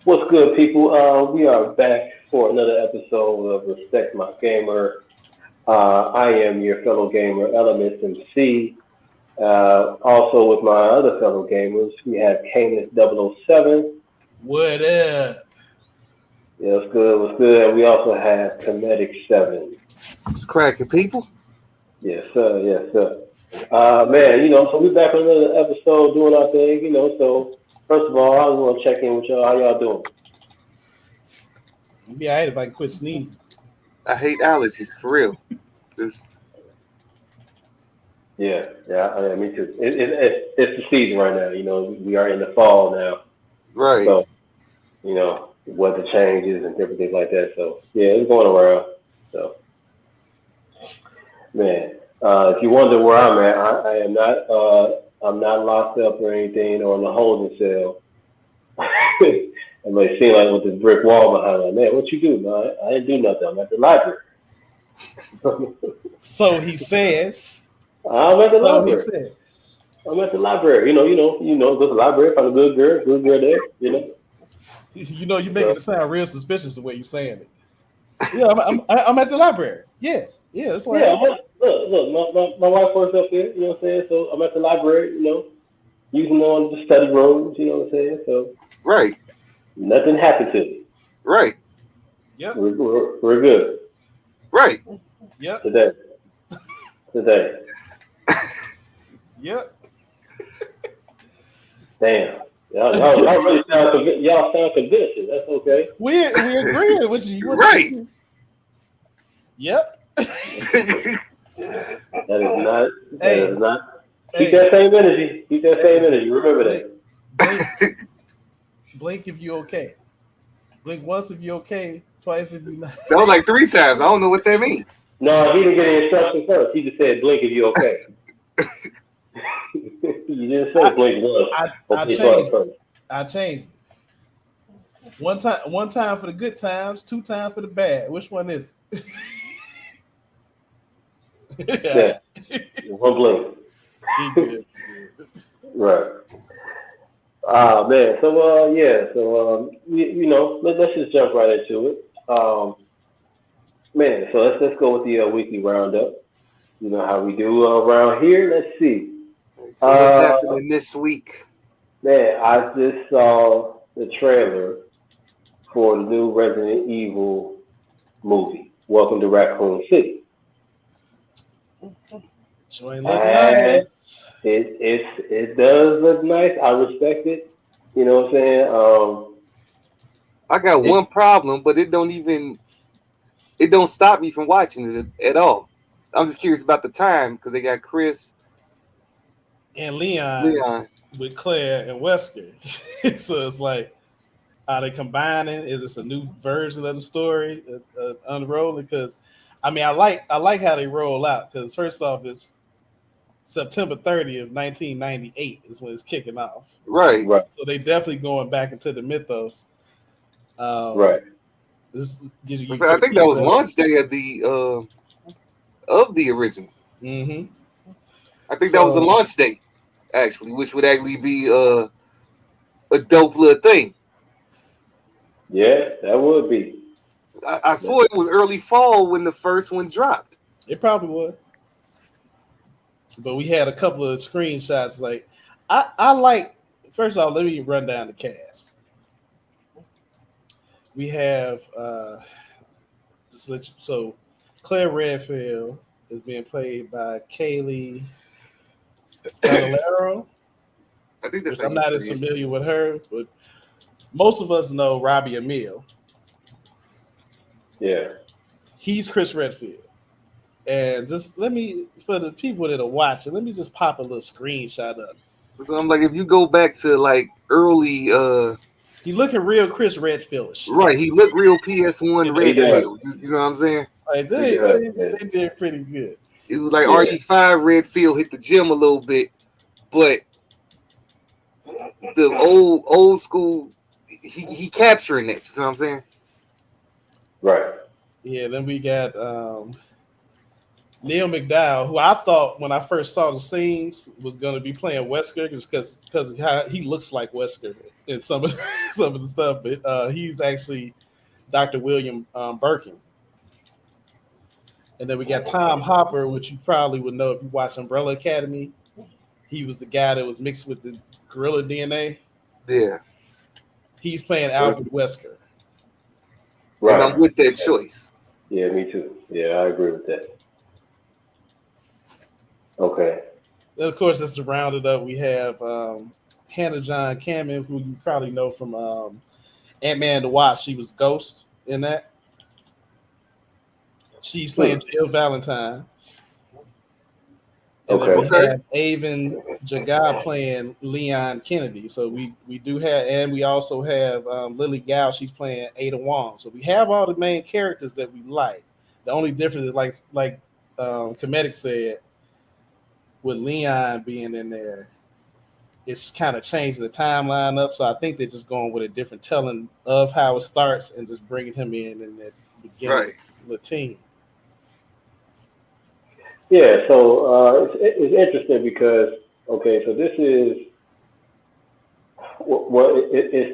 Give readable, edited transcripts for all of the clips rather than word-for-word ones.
What's good, people? We are back for another episode of Respekt My Gamer. I am your fellow gamer, Elements MC. Also, with my other fellow gamers, we have Canis 007. What up? Yeah, what's good? What's good? And we also have Kinetic 7. It's cracking, people. Yes, sir. Yes, sir. Man, so we're back on another episode doing our thing, So, first of all, I just want to check in with y'all. How y'all doing? It'd be alright if I can quit sneezing. I hate allergies, for real. Yeah, me too. It's the season right now. We are in the fall now. Right. So, weather changes and different things like that. So, yeah, it's going around. So, man, if you wonder where I'm at, I am not. I'm not locked up or anything or in the holding cell. It may seem like with this brick wall behind me. Man, what you do, man? I didn't do nothing. I'm at the library. So he says. I'm at the library. I'm at the library. Go to the library, find a good girl there. You're making it sound real suspicious the way you're saying it. Yeah, I'm at the library. Yeah, that's why. Yeah, look, my wife works up here. You know what I'm saying? So I'm at the library. Using on the study rooms. You know what I'm saying? So right. Nothing happened to me. Right. Yep. We're good. Right. Yep. Today. Yep. Damn. Y'all really sound convincing. That's okay. We agree with you. Right. Yep. That is not. Keep that same energy. Remember that. Blink if you okay. Blink once if you okay. Twice if you not. That was like 3 times. I don't know what that means. No, he didn't get the instructions first. He just said blink if you okay. You didn't say blink once. I changed. One time for the good times, 2 times for the bad. Which one is it? Yeah. One blink. Right. Man. So let's just jump right into it. Man. So let's go with the weekly roundup. You know how we do around here. Let's see. So what's happening this week? Man, I just saw the trailer for the new Resident Evil movie, Welcome to Raccoon City. It does look nice. I respect it. You know what I'm saying? I got one problem, but it don't stop me from watching it at all. I'm just curious about the time because they got Chris and Leon with Claire and Wesker. So it's like, are they combining? Is this a new version of the story unrolling? Because I like how they roll out. Because first off, it's September 30th, 1998 is when it's kicking off. Right. So they definitely going back into the mythos. Right. I think that was launch day of the original. Mm-hmm. I think that was the launch date, actually, which would actually be a dope little thing. Yeah, that would be. I swore it was early fall when the first one dropped. It probably would. But we had a couple of screenshots. Like, I like. First off, let me run down the cast. We have so Claire Redfield is being played by Kaylee Scalero. I think that's. I'm not as familiar with her, but most of us know Robbie Amell. Yeah, he's Chris Redfield. And just for the people that are watching, let me just pop a little screenshot up. So I'm like, if you go back to like early, he looking real Chris Redfield. Right, he looked real PS1 Redfield. You know what I'm saying? Like they did pretty good. It was like RE5 Redfield hit the gym a little bit, but the old school, he capturing that. You know what I'm saying? Right. Yeah. Then we got Neil McDowell, who I thought when I first saw the scenes was going to be playing Wesker because how he looks like Wesker in some of the stuff, but he's actually Dr. William Birkin. And then we got Tom Hopper, which you probably would know if you watch Umbrella Academy. He was the guy that was mixed with the gorilla DNA. Yeah. He's playing Albert Wesker. Right. And I'm with that choice. Yeah, me too. Yeah, I agree with that. Okay. Then, of course, just to round it up, we have Hannah John Kamen, who you probably know from Ant-Man and the Wasp. She was Ghost in that. She's playing Jill Valentine. And then we have Avon Jaga playing Leon Kennedy. So we do have, and we also have Lily Gao. She's playing Ada Wong. So we have all the main characters that we like. The only difference is like Comedic said, with Leon being in there, it's kind of changed the timeline up. So I think they're just going with a different telling of how it starts and just bringing him in the beginning of the team. Yeah, so it's interesting because so this is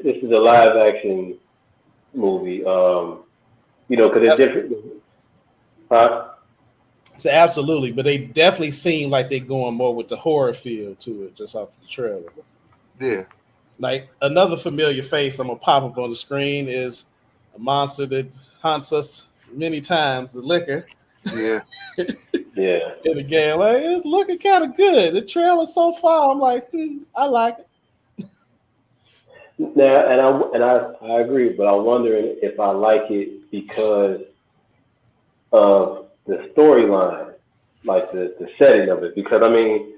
this is a live action movie. Because it's different. So absolutely, but they definitely seem like they're going more with the horror feel to it, just off the trailer. Yeah, like another familiar face I'm gonna pop up on the screen is a monster that haunts us many times. The Licker. Yeah. Yeah. In the game, like it's looking kind of good. The trailer so far, I'm like, I like it. Now, and I agree, but I'm wondering if I like it because of the storyline, like the setting of it. Because I mean,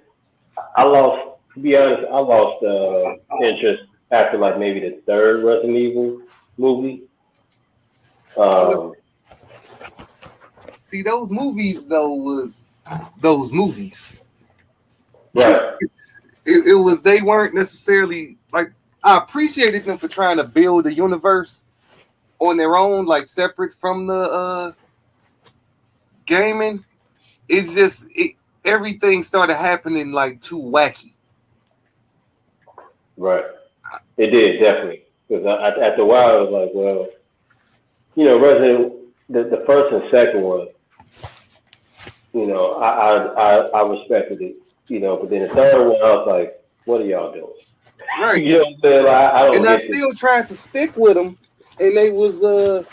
to be honest, I lost interest after like maybe the third Resident Evil movie. See, those movies though was those movies. Right. It was, they weren't necessarily like, I appreciated them for trying to build a universe on their own, like separate from the gaming. It's just everything started happening like too wacky. Right. It did, definitely. Because after a while, I was like, well, Resident, the first and second one, I respected it, but then the third one, I was like, what are y'all doing? Right. You know what I'm saying? Like, I don't. And I still tried to stick with them, and they was I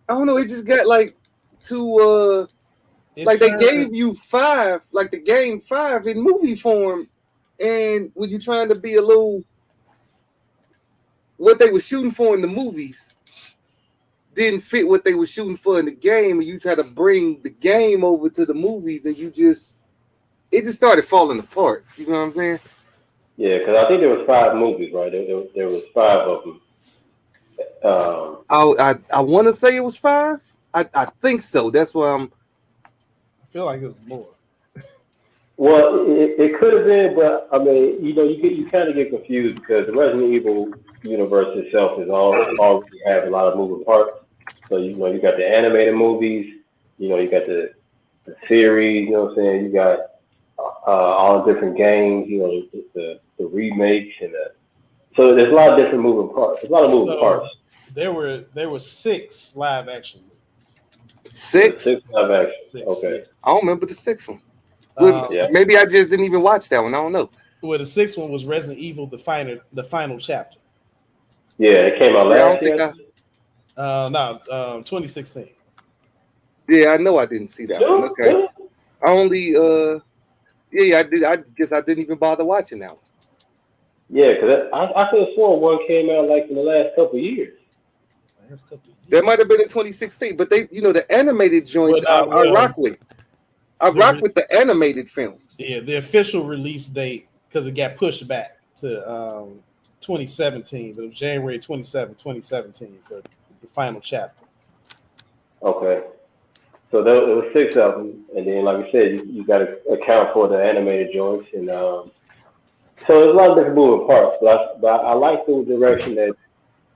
don't know. It just got like too like they gave you 5, like the game 5 in movie form, and when you're trying to be a little what they were shooting for in the movies didn't fit what they were shooting for in the game, and you try to bring the game over to the movies, and it just started falling apart. You know what I'm saying? Yeah, because I think there was 5 movies, right? There was 5 of them. I want to say it was 5. I think so. That's why I feel like it was more. Well, it could have been, but I mean, you kind of get confused because the Resident Evil universe itself is already have a lot of moving parts. So you got the animated movies, you got the series, you know what I'm saying? You got all the different games, the remakes so there's a lot of different moving parts. There's a lot of moving parts. There were 6 live action movies. 6? 6 live action. 6, okay. Yeah. I don't remember the 6th one. Maybe I just didn't even watch that one. I don't know. Well, the 6th one was Resident Evil, the final chapter. Yeah, it came out last year. 2016. Yeah, I know I didn't see that one. Okay. I only I did. I guess I didn't even bother watching that one. Yeah, because I could have sworn one came out like in the last couple of years. That might have been in 2016, but they, the animated joints I rock with. I rock with the animated films. Yeah, the official release date, because it got pushed back to 2017, but it was January 27, 2017 for the final chapter. Okay. So there was 6 of them, and then, like I said, you got to account for the animated joints, and so there's a lot of different moving parts. But I like the direction that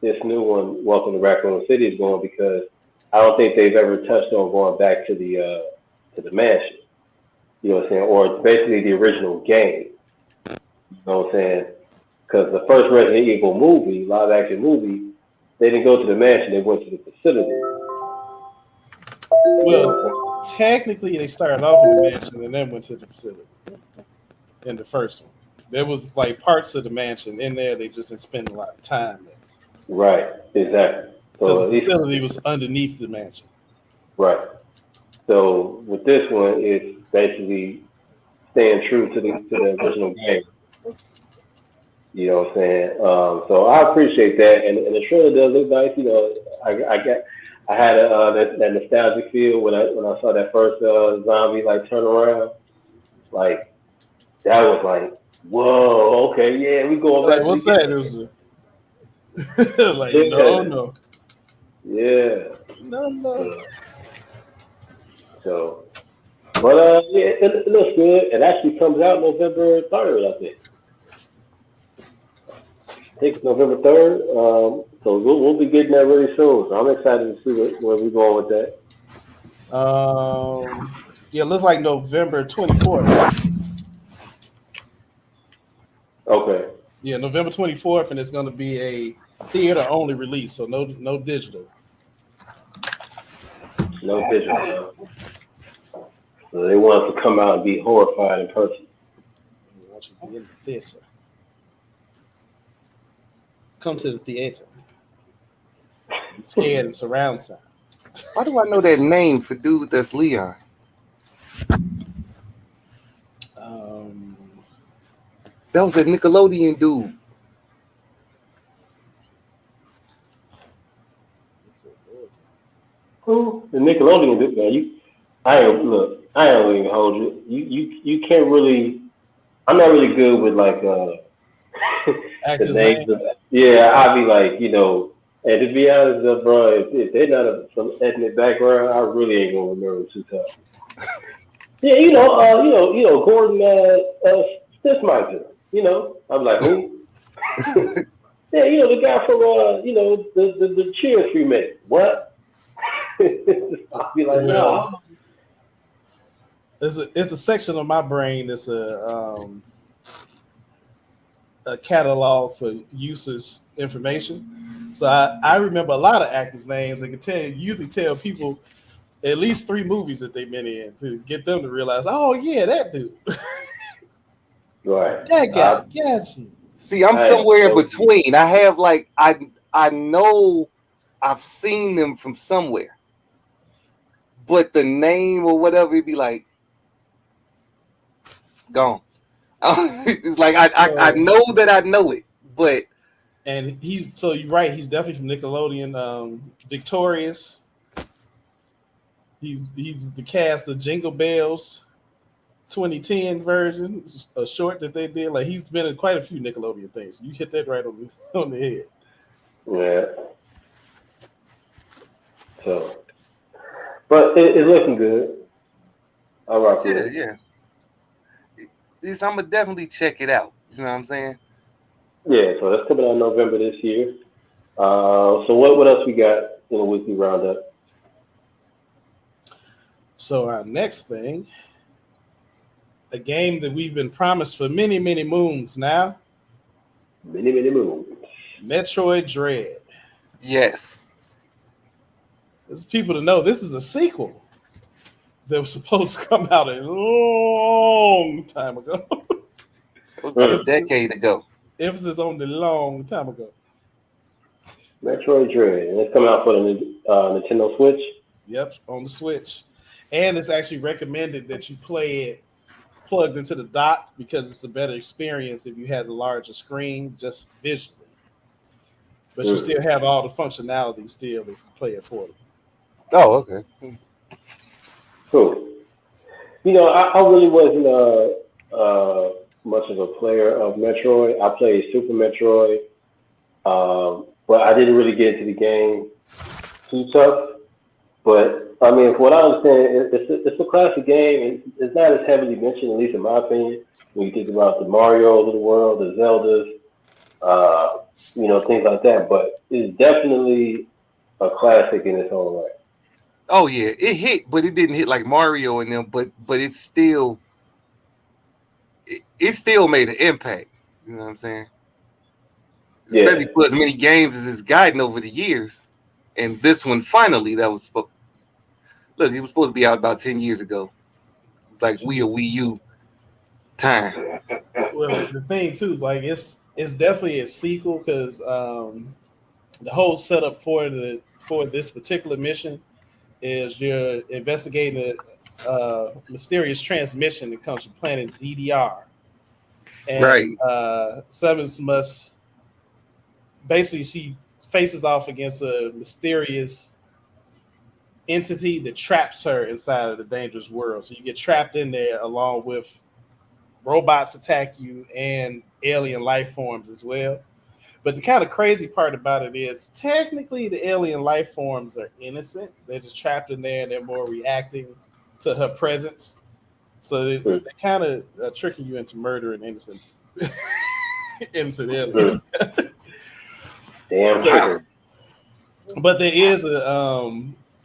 this new one, Welcome to Raccoon City, is going, because I don't think they've ever touched on going back to the mansion. You know what I'm saying? Or basically the original game. know what I'm saying? Because the first Resident Evil movie, live action movie, they didn't go to the mansion; they went to the facility. Well, technically, they started off in the mansion and then went to the facility. In the first one, there was like parts of the mansion in there. They just didn't spend a lot of time there. Right, exactly. Because the facility was underneath the mansion. Right. So with this one, it's basically staying true to the original game. You know what I'm saying? So I appreciate that, and the trailer does look nice. You know, I had that nostalgic feel when I saw that first zombie like turn around, like that was like, whoa, okay, yeah, we going back. Like, what's that? It was like, yeah. no. Yeah. No. So, but yeah, it looks good. It actually comes out November 3rd, I think. I think it's November 3rd. So we'll be getting that really soon. So I'm excited to see where we're going with that. Yeah, it looks like November 24th. Okay. Yeah, November 24th, and it's going to be a theater-only release, so no digital. No digital. So they want us to come out and be horrified in person. I want you to be in the theater. Come to the theater. Be scared and surround sound. Why do I know that name for dude that's Leon? That was a Nickelodeon dude. Who? The Nickelodeon dude, man. I ain't even hold you. You can't really. I'm not really good with like the names. I'd be like, you know, and to be honest, bro, if they're not from ethnic background, I really ain't gonna remember too tough. Yeah, you know, Gordon Stiffmiser. You know, I'm like, who? Yeah, you know, the guy from you know, the Cheers remake. What? I'll be like, no. It's a section of my brain that's a catalog for users' information. So I remember a lot of actors' names. I can usually tell people at least 3 movies that they've been in to get them to realize, oh yeah, that dude. Right. That guy. Gotcha. See, I'm somewhere in between. I have like I know I've seen them from somewhere, but the name or whatever, it'd be like gone. Like I know that I know it, but and you're right. He's definitely from Nickelodeon. Victorious. He's the cast of Jingle Bells 2010 version, a short that they did. Like he's been in quite a few Nickelodeon things. You hit that right on the head. Yeah. So, but it's looking good. All right. Yeah. I'm gonna definitely check it out. You know what I'm saying? Yeah. So that's coming out in November this year. So what else we got in the weekly roundup? So our next thing, a game that we've been promised for many, many moons now. Many moons. Metroid Dread. Yes. There's people to know this is a sequel that was supposed to come out a long time ago. About a decade ago. Emphasis on the long time ago. Metroid Dread. And it's coming out for the Nintendo Switch. Yep, on the Switch. And it's actually recommended that you play it plugged into the dock because it's a better experience if you had the larger screen just visually. But you still have all the functionality still if you play it portable. Oh, okay. Cool. You know, I really wasn't much of a player of Metroid. I played Super Metroid, but I didn't really get into the game too tough. But I mean, from what I understand, it's a classic game. It's not as heavily mentioned, at least in my opinion, when you think about the Marios of the world, the Zeldas, you know, things like that. But it's definitely a classic in its own right. Oh yeah, it hit, but it didn't hit like Mario and them. But it still made an impact. You know what I'm saying? Especially for as many games as it's gotten over the years. And this one finally that was supposed look, it was supposed to be out about 10 years ago. Like Wii U time. Well, the thing too, like it's definitely a sequel because the whole setup for this particular mission is you're investigating a mysterious transmission that comes from planet ZDR, and Summons must basically she faces off against a mysterious entity that traps her inside of the dangerous world. So you get trapped in there along with robots attack you and alien life forms as well. But the kind of crazy part about it is technically the alien life forms are innocent. They're just trapped in there and they're more reacting to her presence. So they're kind of tricking you into murdering innocent aliens. Damn. But there is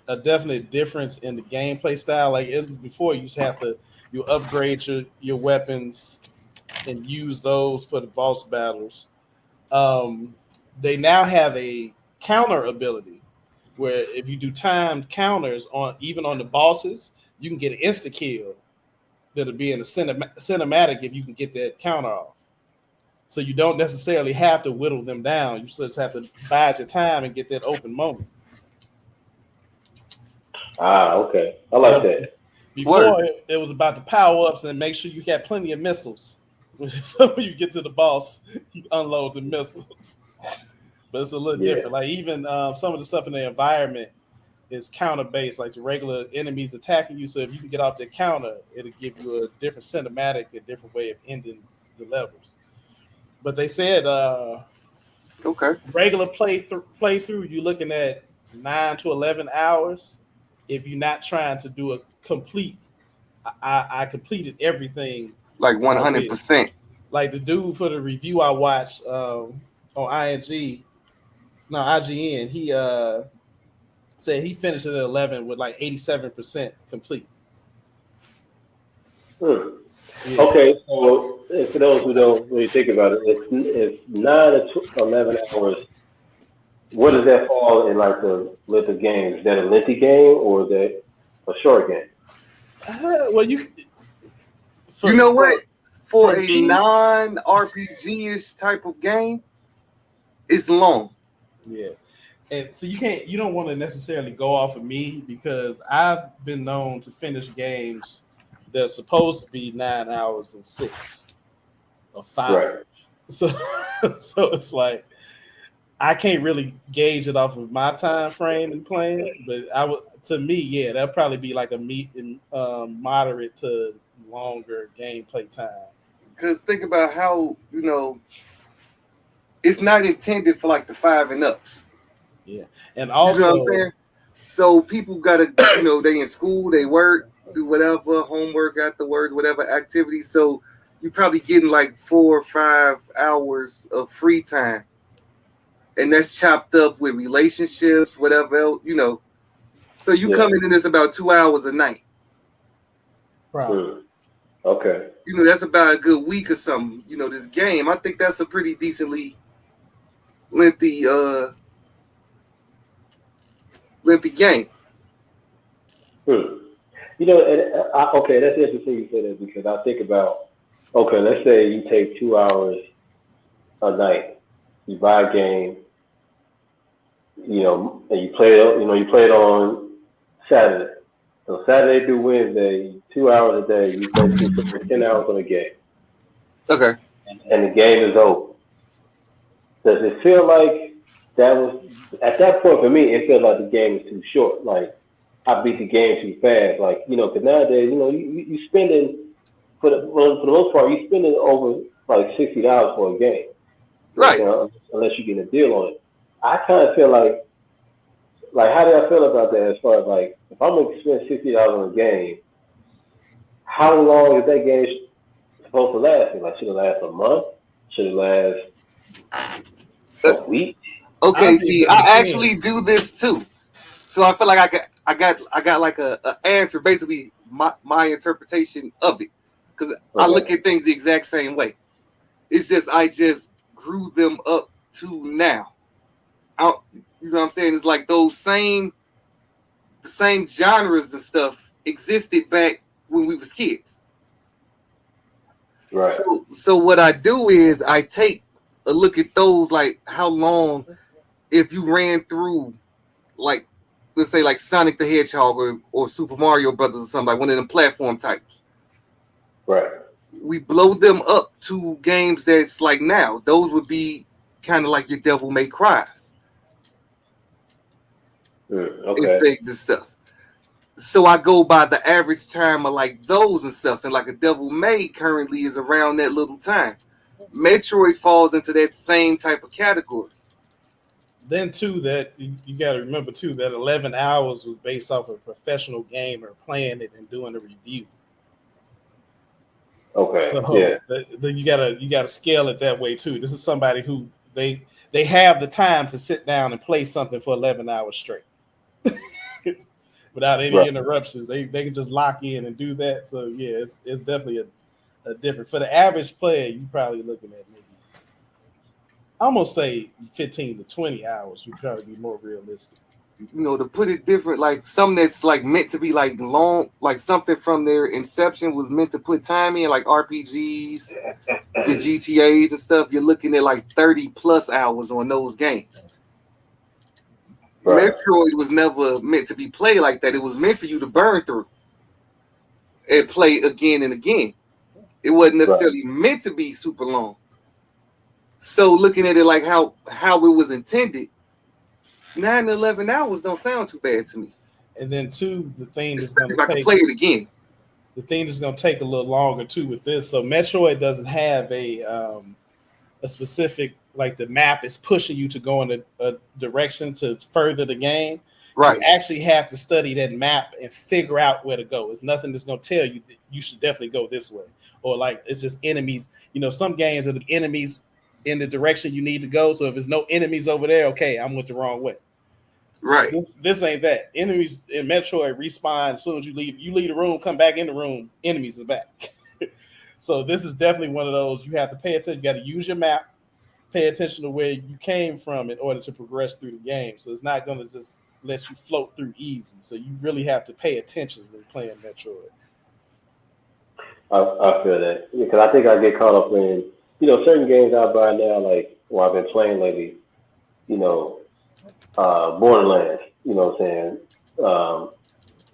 a definite difference in the gameplay style. Like it was before, you just have to upgrade your weapons and use those for the boss battles. They now have a counter ability where if you do timed counters on the bosses, you can get an insta kill that'll be in the cinematic if you can get that counter off. So you don't necessarily have to whittle them down. You just have to bide your time and get that open moment. Okay. I like that. Before it was about the power-ups and make sure you had plenty of missiles. So when you get to the boss, you unload the missiles. But it's a little different. Like even some of the stuff in the environment is counter-based, like the regular enemies attacking you. So if you can get off the counter, it'll give you a different cinematic, a different way of ending the levels. But they said regular playthrough, you're looking at 9 to 11 hours. If you're not trying to do a complete, I completed everything. Like 100%. Like the dude for the review I watched on IGN, he said he finished it at 11 with like 87% complete. Yeah. Okay, so for those who don't really think about it, it's 9 to 11 hours. What does that fall in like the length of games? Is that a lengthy game or is that a short game? Well, you know what? For a non-RPG-ish type of game, it's long. Yeah. And so you don't want to necessarily go off of me because I've been known to finish games that are supposed to be 9 hours and 6 or 5. Right. So it's like I can't really gauge it off of my time frame and playing, but that'd probably be like a moderate to longer gameplay time. Because think about how, it's not intended for like the 5 and ups. Yeah. And also, you know what I'm saying? So people gotta, they in school, they work, do whatever, homework afterwards, whatever activity. So you probably getting like 4 or 5 hours of free time. And that's chopped up with relationships, whatever else, So you coming in this about 2 hours a night. Right. Okay. That's about a good week or something. This game, I think that's a pretty decently lengthy game. Okay, that's interesting you say that because I think about, let's say you take 2 hours a night, you buy a game, and you play it on Saturday. So Saturday through Wednesday, 2 hours a day, you basically put 10 hours on a game. Okay. And the game is over. Does it feel like that was, at that point for me, it feels like the game is too short. Like, I beat the game too fast. Like, because nowadays, you spending, for the most part, you spending over like $60 for a game. Right. Unless you get a deal on it. I kind of feel like how do I feel about that as far as like, if I'm going to spend $60 on a game, how long is that game supposed to last? Like, should it last a month? Should it last a week? Okay, see, I actually do this too. So I feel like I got like a answer, basically my interpretation of it. Because I look at things the exact same way. It's just I just grew them up to now. You know what I'm saying? It's like the same genres and stuff existed back when we was kids. Right. So what I do is I take a look at those, like how long, if you ran through, like, let's say like Sonic the Hedgehog or Super Mario Brothers or something, like one of them platform types. Right. We blow them up to games that's like now. Those would be kind of like your Devil May Cries. Okay. And things and stuff. So I go by the average time of like those and stuff. And like a Devil May currently is around that little time. Metroid falls into that same type of category. Then too, that you got to remember too that 11 hours was based off a professional gamer playing it and doing a review. Okay. So yeah. You gotta scale it that way too. This is somebody who they have the time to sit down and play something for 11 hours straight without any interruptions. They can just lock in and do that. So yeah, it's definitely a different. For the average player, you probably looking at maybe I almost say 15 to 20 hours would probably be more realistic. You know, to put it different, like something that's like meant to be like long, like something from their inception was meant to put time in, like RPGs, the GTAs and stuff. You're looking at like 30 plus hours on those games. Right. Metroid was never meant to be played like that. It was meant for you to burn through and play again and again. It wasn't necessarily meant to be super long. So looking at it like how it was intended, 9 to 11 hours don't sound too bad to me. And then two, the thing is going to take, play it again. The thing is going to take a little longer too with this. So Metroid doesn't have a specific, like the map is pushing you to go in a direction to further the game. Right. You actually have to study that map and figure out where to go. It's nothing that's going to tell you that you should definitely go this way. Or like it's just enemies. You know, some games are the enemies in the direction you need to go. So if there's no enemies over there, okay, I went the wrong way. Right. This ain't that. Enemies in Metroid respawn as soon as you leave. You leave the room, come back in the room, enemies are back. So this is definitely one of those you have to pay attention. You got to use your map, pay attention to where you came from in order to progress through the game. So it's not going to just let you float through easy. So you really have to pay attention when playing Metroid. I feel that because I think I get caught up in certain games I buy now, like I've been playing lately. Borderlands, you know what I'm saying?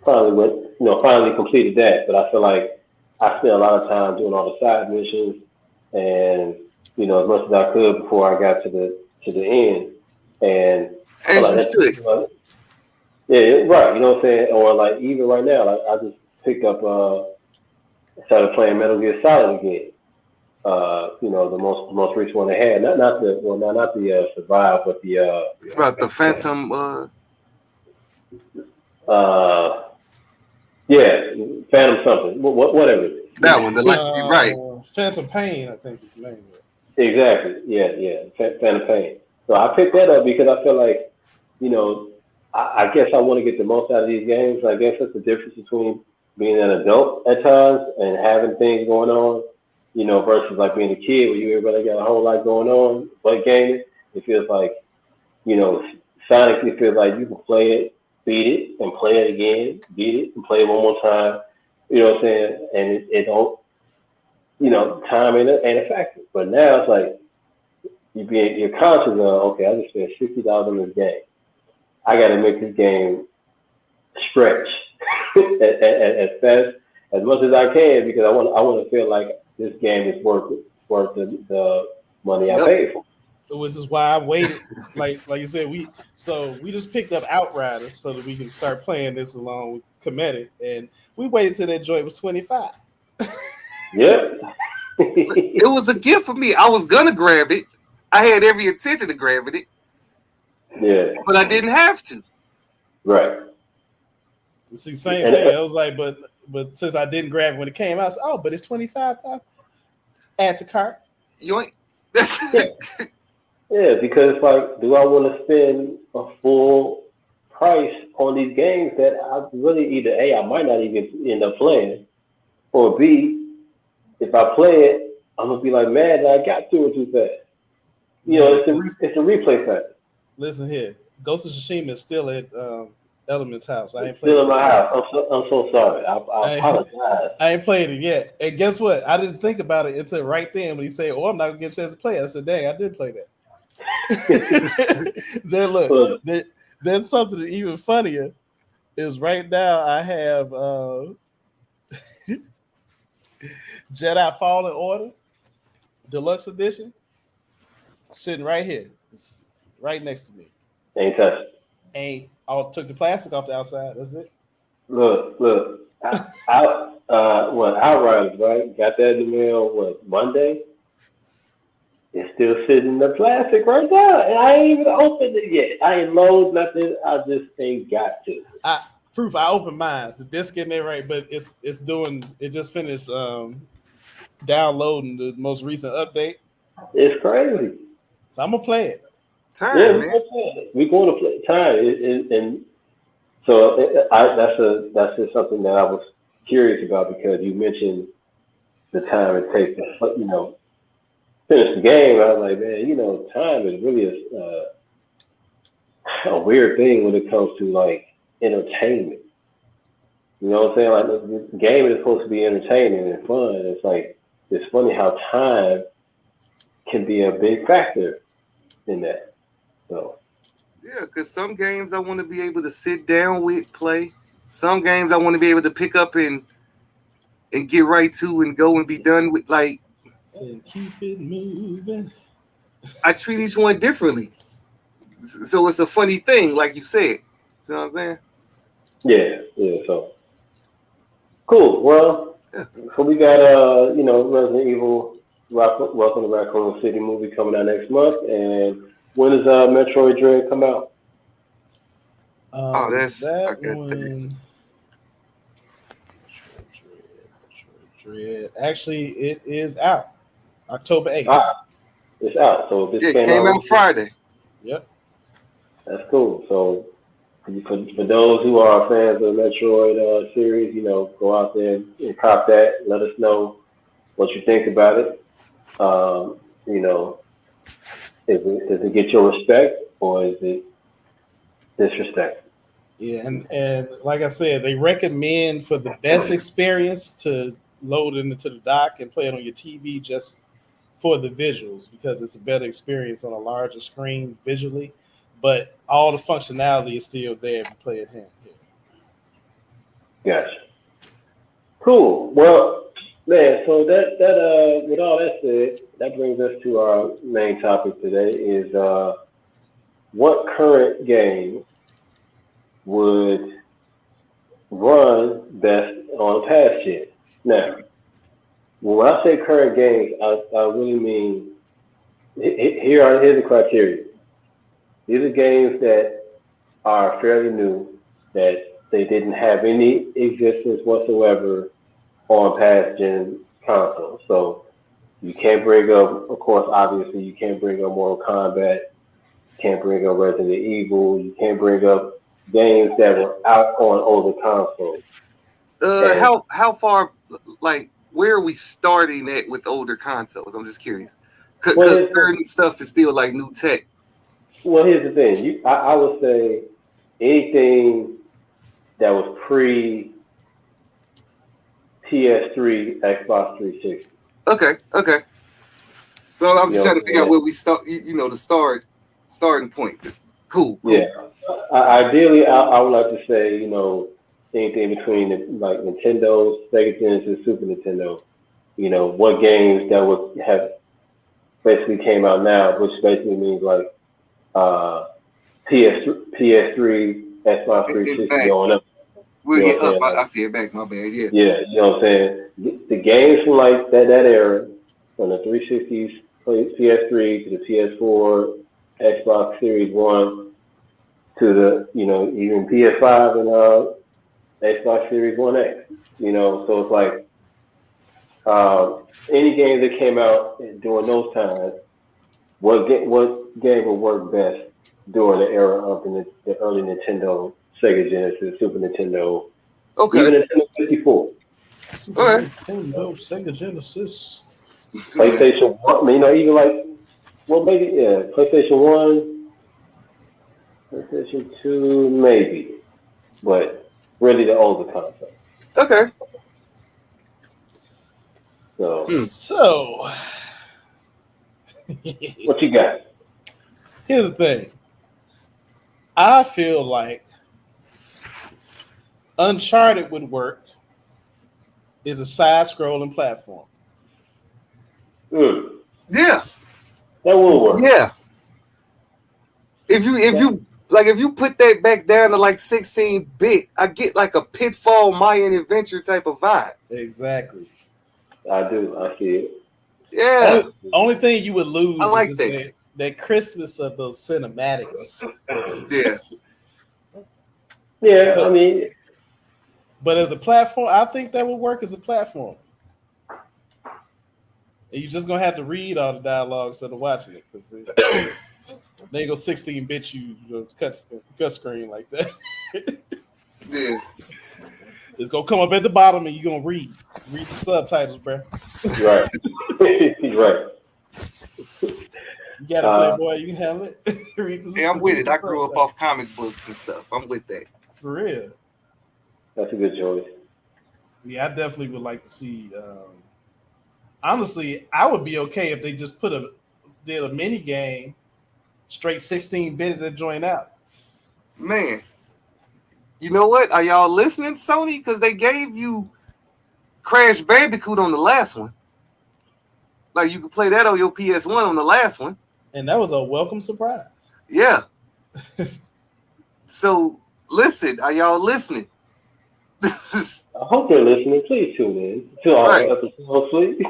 Finally completed that, but I feel like I spent a lot of time doing all the side missions and, as much as I could before I got to the end. And yeah, right, you know what I'm saying? Or like even right now, like I just picked up started playing Metal Gear Solid again. The most recent one they had. Not the Survive, but the it's about the Phantom Phantom something. Whatever it is. That one, right. Phantom Pain, I think is the name of it. Exactly. Yeah. Phantom Pain. So I picked that up because I feel like, I guess I want to get the most out of these games. I guess that's the difference between being an adult at times and having things going on, versus like being a kid where you really got a whole lot going on. But gaming, it feels like, sonically feels like you can play it, beat it, and play it again, beat it, and play it one more time. You know what I'm saying? And it don't, time ain't a factor. But now it's like you're conscious of, okay, I just spent $60 on this game. I got to make this game stretch as fast as much as I can because I want to feel like this game is worth the money I paid for. Which is why I waited. like you said, we just picked up Outriders so that we can start playing this along with Comedic, and we waited till that joint was 25. Yeah. It was a gift for me. I was gonna grab it. I had every intention of grabbing it. Yeah. But I didn't have to. Right. See, same thing. I was like, but since I didn't grab it when it came out, I said, but it's $25. Add to cart. You ain't. Yeah, because it's like, do I want to spend a full price on these games that I really either A, I might not even end up playing, or B, if I play it, I'm gonna be like mad that I got to it too fast. You know, it's a replay factor. Listen here, Ghost of Tsushima is still at Element's house. I ain't Still in played my house. I'm so sorry. I apologize. I ain't played it yet. And guess what? I didn't think about it until right then when he said, "Oh, I'm not gonna get a chance to play it." I said, "Dang, I did play that." Then look, then something even funnier is right now I have Jedi Fallen Order Deluxe Edition sitting right here. It's right next to me. Ain't touched. Took the plastic off the outside. That's it. Look. Outriders, right? Got that in the mail, Monday? It's still sitting in the plastic right now. And I ain't even opened it yet. I ain't loaded nothing. I just ain't got to. I opened mine. The disc in there, right? But it's doing. It just finished downloading the most recent update. It's crazy. So I'm gonna play it. Time, man. We're going to play time, and so that's just something that I was curious about because you mentioned the time it takes to finish the game. I was like, man, time is really a weird thing when it comes to like entertainment. You know what I'm saying? Like the game is supposed to be entertaining and fun. It's like it's funny how time can be a big factor in that. So yeah, because some games I want to be able to sit down with, play. Some games I want to be able to pick up and get right to and go and be done with. Like, keep it moving. I treat each one differently, so it's a funny thing, like you said. You know what I'm saying? Yeah. So cool. Well, so we got Resident Evil Welcome to Raccoon City movie coming out next month, and when does Metroid Dread come out? That's that one. Metroid Dread. Actually, it is out October 8th. It's out. So this came out Friday. Yep. That's cool. So for those who are fans of the Metroid series, go out there and cop that. Let us know what you think about it. Does it get your respect or is it disrespect? Yeah, and like I said, they recommend for the best experience to load it into the dock and play it on your TV just for the visuals because it's a better experience on a larger screen visually. But all the functionality is still there if you play it here. Gotcha. Cool. Well, man, so that with all that said, that brings us to our main topic today is what current game would run best on past gen. Now, when I say current games, I really mean here's the criteria. These are games that are fairly new, that they didn't have any existence whatsoever on past gen consoles. So you can't bring up, of course, obviously, you can't bring up Mortal Kombat, you can't bring up Resident Evil, you can't bring up games that were out on older consoles. How far, like, where are we starting at with older consoles? I'm just curious. Because certain stuff is still like new tech. Well, here's the thing. I would say anything that was pre PS3, Xbox 360. Okay. Well, I'm just trying to figure out where we start. The starting point. Cool. Yeah. Ideally, I would like to say, anything between like Nintendo, Sega Genesis, Super Nintendo. What games that would have basically came out now, which basically means like PS3, Xbox 360 going up. We'll get up. I see it back. My bad. Yeah. Yeah, you know what I'm saying? The games from like that era, from the 360s, PS3 to the PS4, Xbox Series 1 to the, even PS5 and Xbox Series 1X. So it's like any game that came out during those times, what game would work best during the era of the early Nintendo, Sega Genesis, Super Nintendo, even Nintendo 64. Nintendo, Sega Genesis. PlayStation 1, even like, well, maybe, yeah, PlayStation 1, PlayStation 2, maybe. But really the older console. Okay. So what you got? Here's the thing. I feel like Uncharted would work. Is a side-scrolling platform. Yeah, that will work. Yeah, if you put that back down to like 16-bit, I get like a Pitfall Mayan Adventure type of vibe. Exactly. I do. I see it. Yeah. Only thing you would lose I like is that Christmas of those cinematics. Yeah. Yeah, but as a platform, I think that would work as a platform. And you're just gonna have to read all the dialogue instead of watching it, because they ain't go 16-bit you cut screen like that. Yeah. It's gonna come up at the bottom and you're gonna read the subtitles, bro. Right. Right. You got a Playboy, you can handle it. Yeah, I'm with it. I grew up off comic books and stuff. I'm with that. For real. That's a good choice. Yeah, I definitely would like to see. Honestly, I would be okay if they just did a mini game, straight 16-bit that joint out. Man, you know what? Are y'all listening, Sony? Because they gave you Crash Bandicoot on the last one. Like, you could play that on your PS1 on the last one. And that was a welcome surprise. Yeah. So, listen. Are y'all listening? I hope they're listening. Please tune in to our episode, please.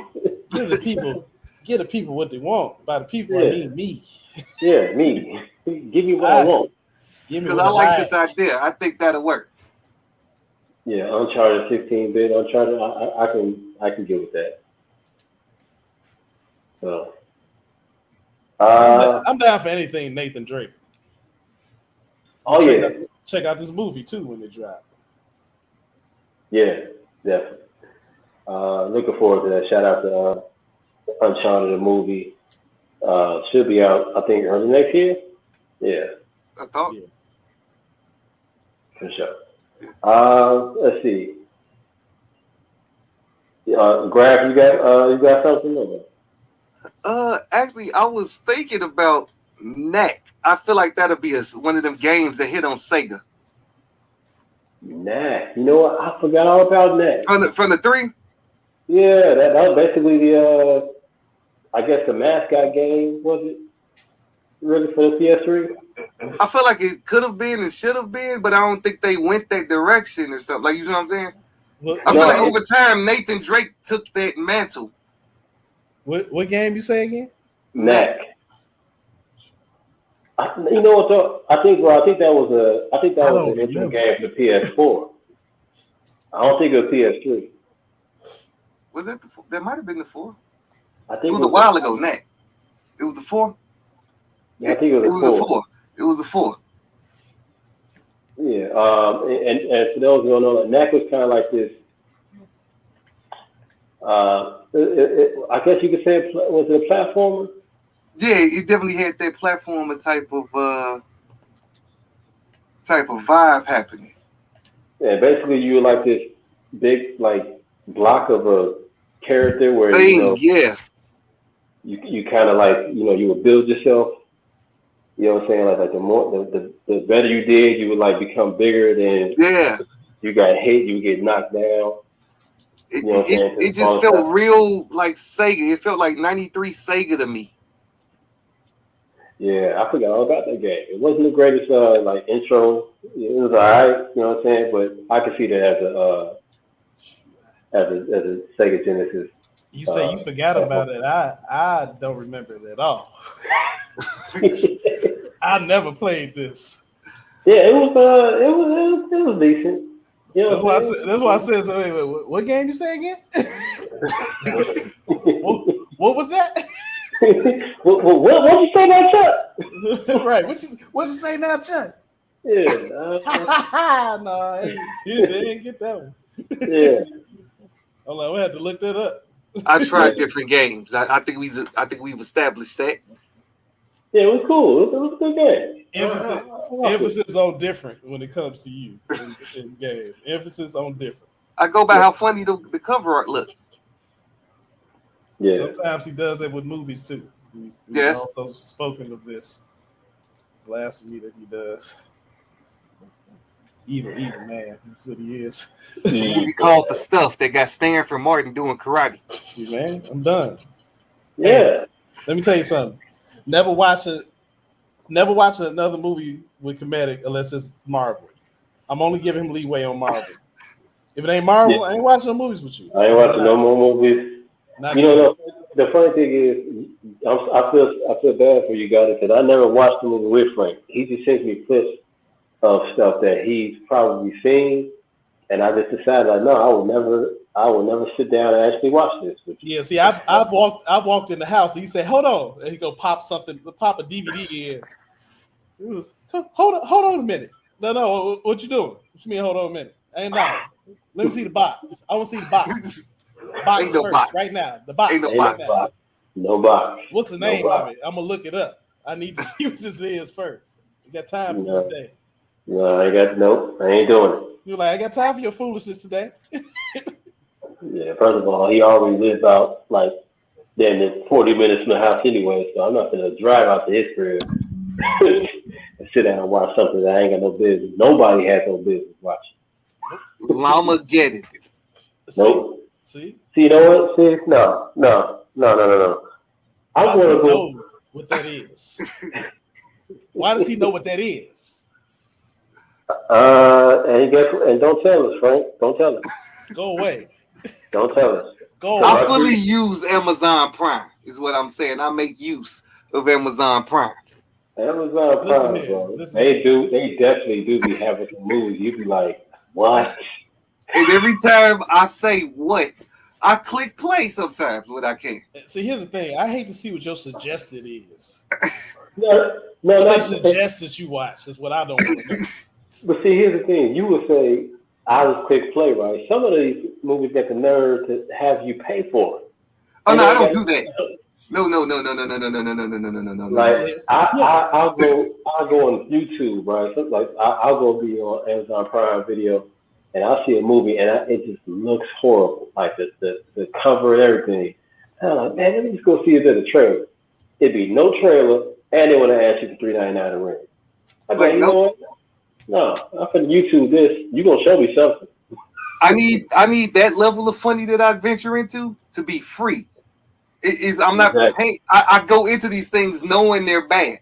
Give the people what they want. By the people, I mean me. Yeah, me. Give me what I want. Because I like this idea. I think that'll work. Yeah, Uncharted 16-bit. Uncharted, I can get with that. So, I'm down for anything Nathan Drake. Check out this movie too when it drops. Yeah, definitely. Looking forward to that. Shout out to Uncharted, the movie. Should be out, I think, early next year. Yeah. I thought. Yeah. For sure. Let's see. Grab, you got something? Actually, I was thinking about Knack. I feel like that'll be one of them games that hit on Sega. Knack. You know what? I forgot all about Knack. From the 3? Yeah, that was basically the I guess the mascot game, was it? Really, for the PS3? I feel like it could have been and should have been, but I don't think they went that direction or something. Like, you know what I'm saying? I feel like over time Nathan Drake took that mantle. What game you say again? Knack. You know what though? I think that was an intro game for the PS4. I don't think it was PS3. Was that that might have been the 4? I think it was a while ago. Knack. It was the 4. Yeah, I think it was a 4. It was a 4. Yeah. And for those who don't know, Knack was kind of like this. I guess you could say was it a platformer? Yeah, it definitely had that platformer type of vibe happening. Yeah, basically you were like this big block of a character where you kind of you would build yourself. You know what I'm saying? Like the more the better you did, you would become bigger. Then you got hit, you would get knocked down. It just felt real like Sega. It felt like 93 Sega to me. Yeah, I forgot all about that game. It wasn't the greatest intro. It was alright, you know what I'm saying? But I could see that as a Sega Genesis. You say you forgot about it. I don't remember it at all. I never played this. Yeah, it was decent. You know that's why I said so. Wait, what game you say again? what was that? what you say now, Chuck? Right. What you say now, Chuck? Yeah. No, they didn't get that one. Yeah. Hold on, we had to look that up. I tried different games. I think we've established that. Yeah, it was cool. It was a good game. Emphasis on different when it comes to you in games. Emphasis on different. I go by how funny the cover art look. Yeah. Sometimes he does it with movies too. We've also spoken of this blasphemy that he does. Evil man. That's what he is. He called The Stuff that got Stanford Martin doing karate. See, man, I'm done. Yeah. Man, let me tell you something. Never watching another movie with comedic unless it's Marvel. I'm only giving him leeway on Marvel. If it ain't Marvel, I ain't watching no movies with you. I ain't watching no more movies. The funny thing is, I feel bad for you guys because I never watched the movie with Frank. He just sends me clips of stuff that he's probably seen, and I just decided like, no, I will never sit down and actually watch this with you. Yeah, see, I walked in the house and he said, "Hold on," and he go pop a DVD in. Hold on a minute. No, what you doing? What you mean? Hold on a minute. Ain't no. Let me see the box. I want to see the box. Box Ain't no first, box. right now. The box. Ain't no right box. now. No box. What's the name of it? I'm gonna look it up. I need to see what this is first. You got time for one day? No, I ain't doing it. You're like, I got time for your foolishness today. Yeah, first of all, he already lives out like then 40 minutes in the house anyway, so I'm not gonna drive out to his crib and sit down and watch something that I ain't got no business. Nobody has no business watching. Llama get it. Nope. See, you know what? See, no. I want to know what that is. Why does he know what that is? And don't tell us, Frank. Don't tell us. Go away. Don't tell us. Go away. I fully use Amazon Prime, is what I'm saying. I make use of Amazon Prime. Amazon Prime, bro. They definitely do be having some movies. You be like, what? And every time I say what, I click play sometimes when I can. See, here's the thing. I hate to see what your suggested is. No, they suggest that you watch. That's what I don't want to know. But see, here's the thing. You would say, I was quick play, right? Some of these movies got the nerve to have you pay for it. Oh, no, I don't do that. No. Like, I'll go on YouTube, right? So, like, I'll go be on Amazon Prime Video, and I'll see a movie, and it just looks horrible. Like, the cover and everything. And I'm like, man, let me just go see a bit of trailer. It'd be no trailer, and they want to ask you for $3.99 a ring. I'm like, you know what? No, I'm gonna YouTube this. You gonna show me something? I need that level of funny that I venture into to be free. I'm not paying. I go into these things knowing they're bad.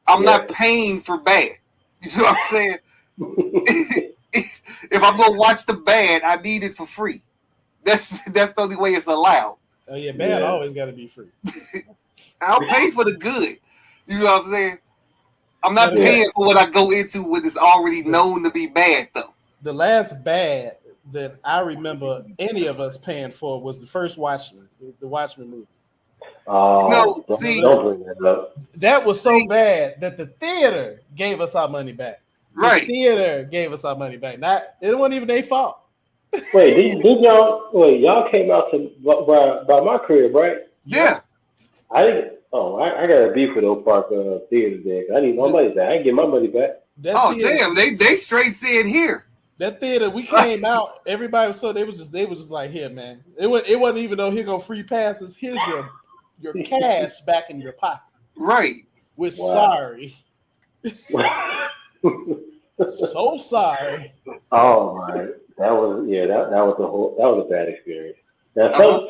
I'm not paying for bad. You know what I'm saying? If I'm gonna watch the bad, I need it for free. That's the only way it's allowed. Oh yeah, bad always got to be free. I'll pay for the good. You know what I'm saying? I'm not paying for what I go into when it's already known to be bad, though. The last bad that I remember any of us paying for was the first Watchman, the Watchman movie. No, see, don't bring that up. That was so bad that the theater gave us our money back. Right. The theater gave us our money back. It wasn't even their fault. Wait, did y'all? Wait, y'all came out to by my crib, right? Yeah. I didn't. Oh, I got a beef with Oak Park Theater there. I need my money back. I didn't get my money back. Damn! They straight said here. That theater, we came out. Everybody was they was just like, here, man. It wasn't even though here go free passes. Here's your cash back in your pocket. Right. We're sorry. So sorry. Oh my, that was a bad experience. Now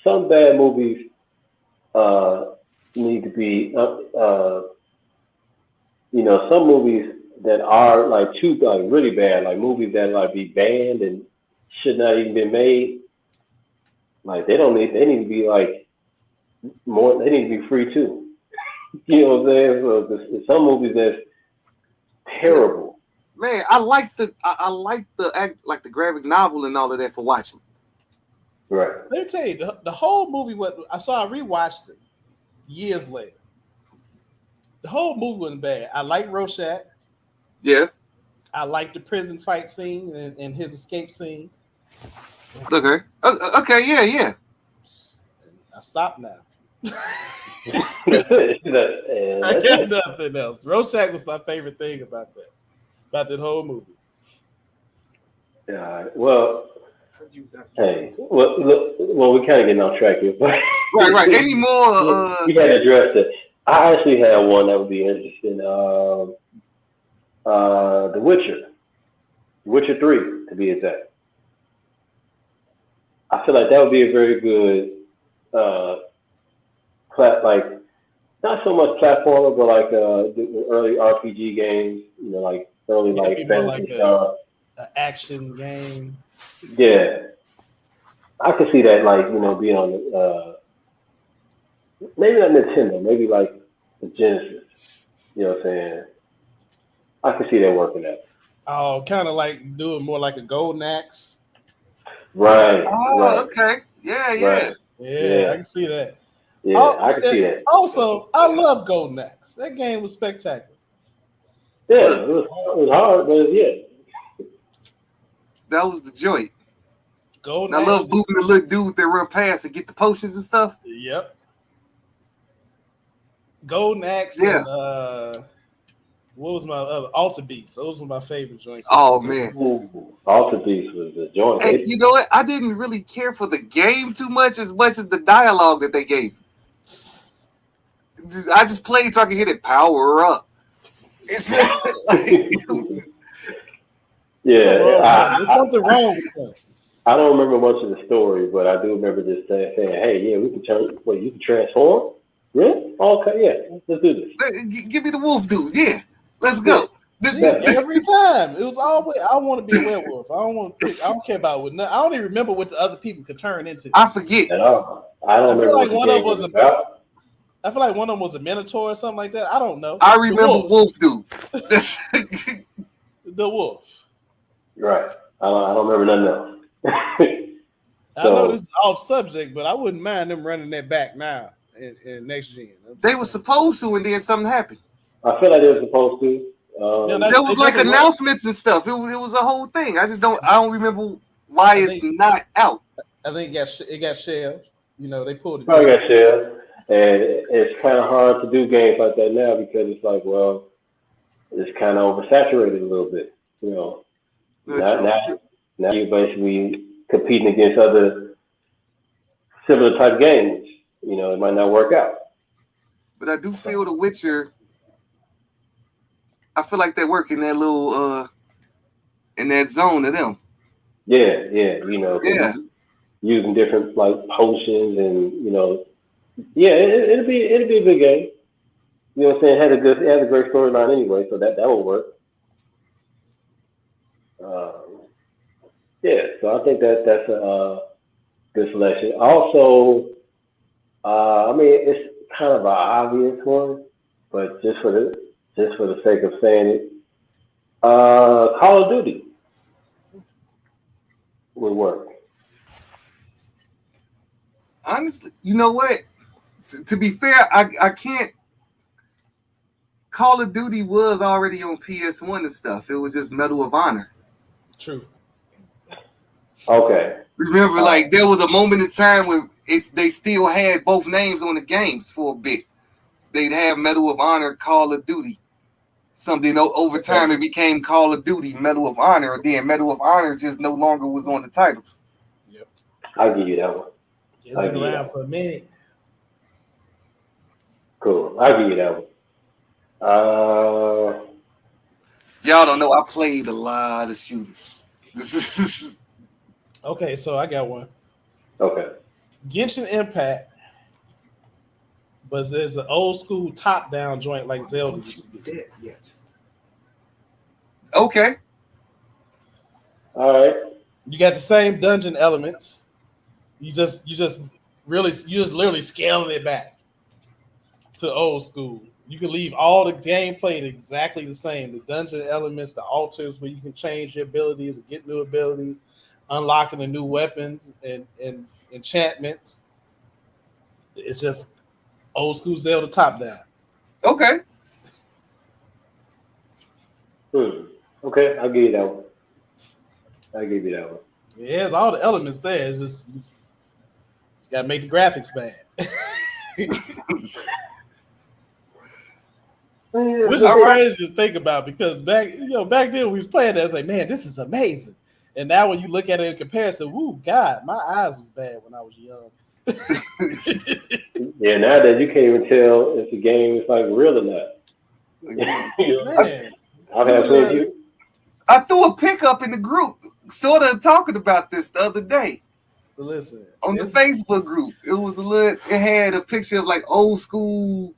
some bad movies need to be some movies that are like really bad, like movies that like be banned and should not even be made. Like they need to be like more. They need to be free too. You know what I'm saying? So there's some movies that's terrible. Man, I like the graphic novel and all of that for Watchman. Right. Let me tell you, the whole movie. I rewatched it years later. The whole movie wasn't bad. I like Rorschach. Yeah. I like the prison fight scene and his escape scene. Okay. Okay. Yeah. I stopped now. That's it. I got nothing else. Rorschach was my favorite thing about that whole movie. Yeah. Well. Hey. Well, we kind of getting off track here. Right. Any more? We had addressed it. I actually had one that would be interesting. The Witcher 3, to be exact. I feel like that would be a very good, like not so much platformer, but like the early RPG games. You know, like early like fantasy stuff. An action game. Yeah, I could see that, like, you know, being on the maybe not Nintendo, maybe like the Genesis. You know what I'm saying? I could see that working out. Oh, kind of like doing more like a Golden Axe. Right. Oh, right. Okay. Yeah. Right. Yeah, I can see that. Yeah, I can see that. Also, I love Golden Axe. That game was spectacular. Yeah, it was hard, but yeah. That was the joint. Golden I love booting the little dude that run past and get the potions and stuff. Yep. Golden Axe and what was my other Alter Beast? Those were my favorite joints. Oh man, Alter Beast was the joint. Hey, you know what? I didn't really care for the game too much as the dialogue that they gave. I just played so I could hit it. Power up. It's like, yeah, there's something wrong with that. I don't remember much of the story, but I do remember just saying, "Hey, yeah, we can turn. Wait, you can transform? Really? Okay, yeah, let's do this. Give me the wolf dude. Yeah, let's go." Yeah, every time it was always, I want to be a werewolf. I don't care about what. I don't even remember what the other people could turn into. I forget. At all. I don't remember like what one the of game them was about. I feel like one of them was a Minotaur or something like that. I don't know. I remember wolf dude. The wolf. Right. I don't remember nothing else. I know this is off subject, but I wouldn't mind them running that back now in next gen. They were supposed to, and then something happened. I feel like they were supposed to. There was like announcements and stuff. It was a whole thing. I don't remember why it's not out. I think it got shelved. You know, they pulled it. Probably got shelved. And it's kind of hard to do games like that now because it's like, well, it's kind of oversaturated a little bit. You know, now you're basically competing against other similar type games. You know, it might not work out. But I do feel The Witcher. I feel like they work in that little in that zone of them. Yeah, you know, using different like potions and, you know, it'll be a good game. You know what I'm saying? It had a great storyline anyway, so that will work. So I think that's a good selection. Also, I mean, it's kind of an obvious one, but just for the sake of saying it, Call of Duty would work. Honestly, you know what? To be fair, I can't. Call of Duty was already on PS1 and stuff. It was just Medal of Honor. True. Okay. Remember, like there was a moment in time when they still had both names on the games for a bit. They'd have Medal of Honor, Call of Duty. Something over time it became Call of Duty, Medal of Honor, and then Medal of Honor just no longer was on the titles. Yep. I'll give you that one. It's been around for a minute. Cool. I'll give you that one. Y'all don't know I played a lot of shooters. Okay, so I got one. Okay. Genshin Impact, but there's an old school top-down joint like Zelda used to be. Dead yet. Okay. All right. You got the same dungeon elements. You just literally scaling it back to old school. You can leave all the gameplay exactly the same. The dungeon elements, the altars where you can change your abilities and get new abilities, unlocking the new weapons and enchantments. It's just old school Zelda top down. Okay. Okay, I'll give you that one. Yeah, it's all the elements there. It's just you gotta make the graphics bad. Which is crazy to think about because back then we was playing that, I was like, man, this is amazing. And now when you look at it in comparison, woo, God, my eyes was bad when I was young. Yeah, nowadays you can't even tell if the game is like real or not. Man, I've had plenty. I threw a pic up in the group, sort of talking about this the other day. Listen, on the Facebook group, it had a picture of like old school,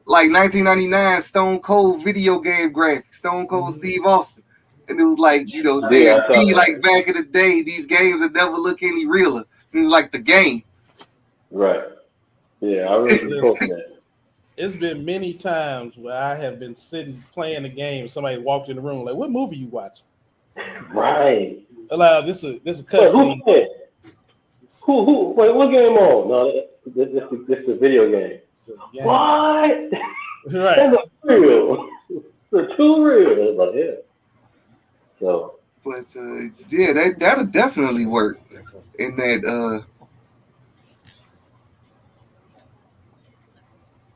like 1999 Stone Cold video game graphics, Stone Cold Steve Austin, and it was like saying, "Be like back in the day, these games would never look any realer." And like the game, right? Yeah, I really hope that. It's been many times where I have been sitting playing the game. Somebody walked in the room like, "What movie you watching?" Right. This is cutscene. Who? Wait, what game on? No, this is a video game. What? Right. That's real. It's too real. Like, yeah. So. But that'll definitely work in that.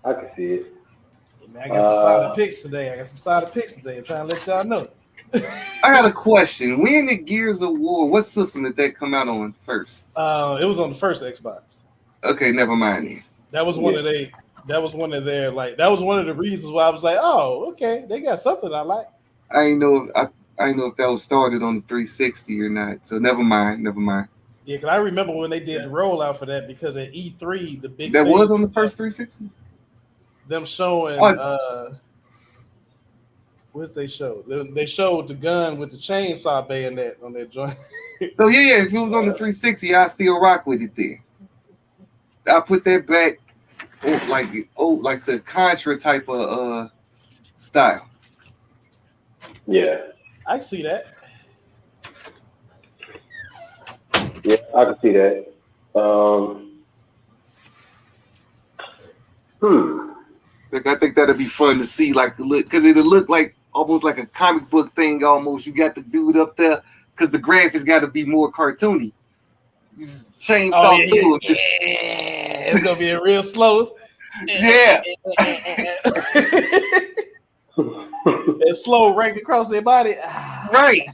I can see it. Man, I got some solid picks today. I'm trying to let y'all know. I got a question. When the Gears of War, what system did that come out on first? It was on the first Xbox. Okay, never mind then. That was one of their. That was one of their like. That was one of the reasons why I was like, oh, okay, they got something I like. I didn't know if that was started on the 360 or not. So never mind. Yeah, because I remember when they did the rollout for that because at E3 the big that was on the first 360. Them showing what did they show? They showed the gun with the chainsaw bayonet on their joint. So yeah, if it was on the 360, I still rock with it then. I put that back like the Contra type of style. Yeah. I see that. Yeah, I can see that. Like I think that'd be fun to see, like look, because it'll look like almost like a comic book thing. Almost, you got the dude up there because the graphics got to be more cartoony. You just chainsaw through. It's gonna be a real slow. Yeah. It's slow right across their body. Right.